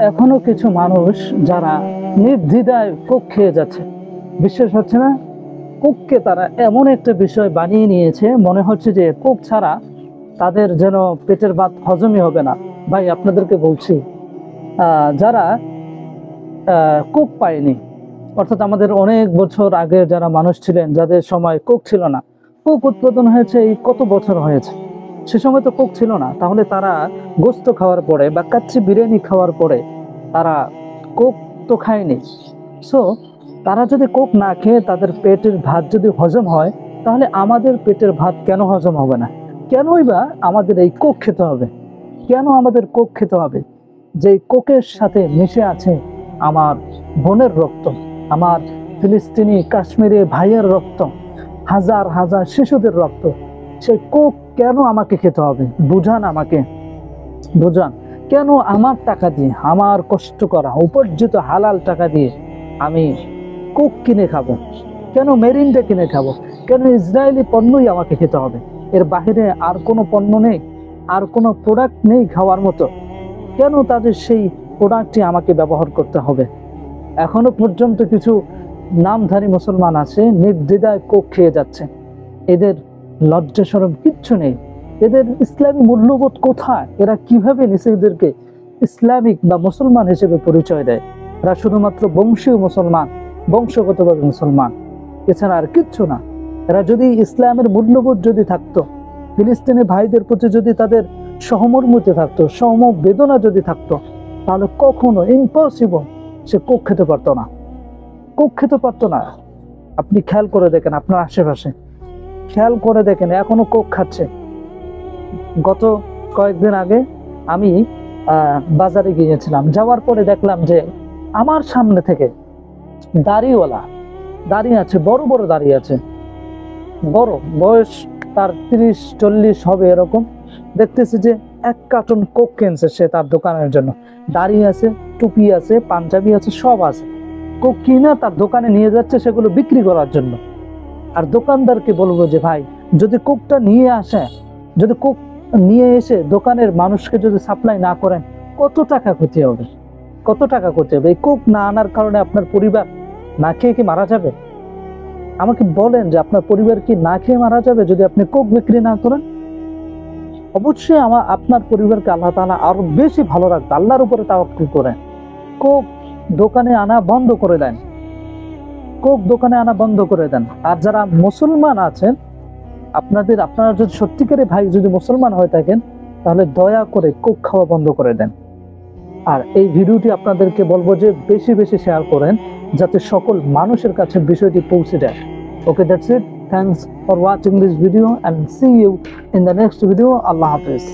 এখনো কিছু মানুষ যারা নির্দ্বিধায় কোক খেয়ে যাচ্ছে। বিশ্বাস হচ্ছে না? কোককে তারা এমন একটা বিষয় বানিয়ে নিয়েছে, মনে হচ্ছে যে কোক ছাড়া তাদের যেন পেটের ভাত হজমই হবে না। ভাই, আপনাদেরকে বলছি, যারা কোক পায়নি, অর্থাৎ আমাদের অনেক বছর আগে যারা মানুষ ছিলেন, যাদের সময় কোক ছিল না, কোক উৎপাদন হয়েছে এই কত বছর হয়েছে, সে সময় তো কোক ছিল না, তাহলে তারা গোস্ত খাওয়ার পরে বা কাচ্চি বিরিয়ানি খাওয়ার পরে তারা কোক তো খায়নি। সো তারা যদি কোক না খেয়ে তাদের পেটের ভাত যদি হজম হয়, তাহলে আমাদের পেটের ভাত কেন হজম হবে না? কেনই বা আমাদের এই কোক খেতে হবে? কেন আমাদের কোক খেতে হবে? যে কোকের সাথে মিশে আছে আমার বোনের রক্ত, আমার ফিলিস্তিনি কাশ্মীরি ভাইয়ের রক্ত, হাজার হাজার শিশুদের রক্ত। সেই কোক কেন আমাকে খেতে হবে? বুঝান আমাকে, বুঝান। কেন আমার টাকা দিয়ে, আমার কষ্ট করা উপার্জিত হালাল টাকা দিয়ে আমি কোক কিনে খাবো? কেন মেরিন্ডা কিনে খাবো? কেন ইসরায়েলি পণ্যই আমাকে খেতে হবে? এর বাহিরে আর কোনো পণ্য নেই, আর কোনো প্রোডাক্ট নেই খাওয়ার মতো? কেন তাদের সেই প্রোডাক্টটি আমাকে ব্যবহার করতে হবে? এখনো পর্যন্ত কিছু নামধারী মুসলমান আছে, নির্দ্বিধায় কোক খেয়ে যাচ্ছে। এদের লজ্জা শরম কিচ্ছু নেই। এদের ইসলামী মূল্যবোধ কোথায়? এরা কিভাবে নিজেদেরকে ইসলামিক বা মুসলমান হিসেবে পরিচয় দেয়? এরা শুধুমাত্র বংশীয় মুসলমান, বংশগতভাবে মুসলমান, এছাড়া আর কিচ্ছু না। এরা যদি ইসলামের মূল্যবোধ যদি থাকতো, ফিলিস্তিনি ভাইদের প্রতি যদি তাদের সহমর্মিতা থাকতো, সমবেদনা যদি থাকতো, তাহলে কখনো ইম্পসিবল সে কোক খেতে পারতো না, কোক খেতে পারতো না। আপনি খেয়াল করে দেখেন, আপনার আশেপাশে খেয়াল করে দেখেন, এখনো কোক খাচ্ছে। গত কয়েকদিন আগে আমি বাজারে গিয়েছিলাম, যাওয়ার পরে দেখলাম যে আমার সামনে থেকে দাড়িওয়ালা দাঁড়িয়ে আছে, বড় বড় দাঁড়িয়ে আছে, বড় বয়স তার 30-40 হবে এরকম। দেখতেছি যে এক কার্টন কোক কিনছে সে তার দোকানের জন্য। দাঁড়িয়ে আছে, টুপি আছে, পাঞ্জাবি আছে, সব আছে। কোক কিনা তার দোকানে নিয়ে যাচ্ছে সেগুলো বিক্রি করার জন্য। আর দোকানদারকে বলবো যে ভাই, যদি কোকটা নিয়ে আসে, যদি কোক নিয়ে এসে দোকানের মানুষকে যদি সাপ্লাই না করেন, কত টাকা ক্ষতি হবে? কত টাকা ক্ষতি হবে? এই কোক না আনার কারণে আপনার পরিবার না খেয়ে কি মারা যাবে? আমাকে বলেন যে আপনার পরিবার কি না খেয়ে মারা যাবে যদি আপনি কোক বিক্রি না করেন? অবশ্যই আপনার পরিবারকে আল্লাহ তাআলা আরো বেশি ভালো রাখবে। আল্লাহর উপরে তাওয়াক্কুল করেন। কোক দোকানে আনা বন্ধ করে দেন, কোক দোকানে আনা বন্ধ করে দেন। আর যারা মুসলমান আছেন, আপনারা যদি সত্যিকারে ভাই যদি মুসলমান হয়ে থাকেন, তাহলে দয়া করে কোক খাওয়া বন্ধ করে দেন। আর এই ভিডিওটি আপনাদেরকে বলবো যে বেশি বেশি শেয়ার করেন, যাতে সকল মানুষের কাছে বিষয়টি পৌঁছে যায়। Okay, that's it. Thanks for watching this video and see you in the next video. Allah Hafiz.